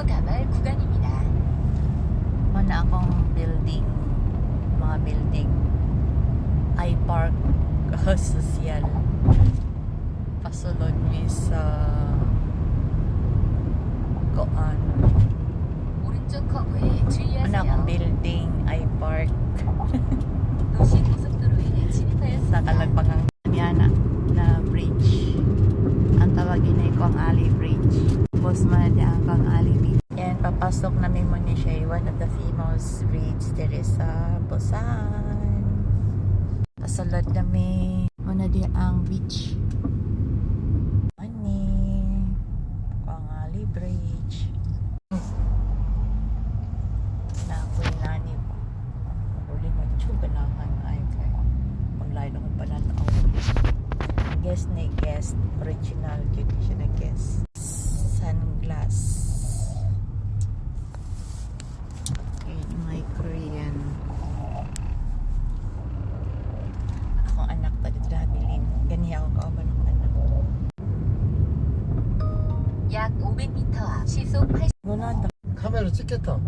신호 다발 구간입니다. Mana akong building, mga building iPark social. Pasulod mi sa koan. 오른쪽 커브에 Mana akong 주의하세요. building iPark 도시 고속도로에 sa 진입하였습니다. kalagpangang Yana na bridge. Ang tawagin ay Kong Ali Bridge. Tapos man ang Kong Ali Beach. Yan, papasok namin mo ni siya one of the famous bridge there sa Busan. Pasulod namin muna di ang beach. Ani Kong Ali Bridge. Na ako'y nani uli magtsuga-nahan ay kay paglayo naman pa na guest na guest original yun siya na guest sunglass okay, may Korean akong anak pa dito habilin ganiya ako kauban ng anak 약 500m 앞 시속 80. gano'n 카메라 찍겠다.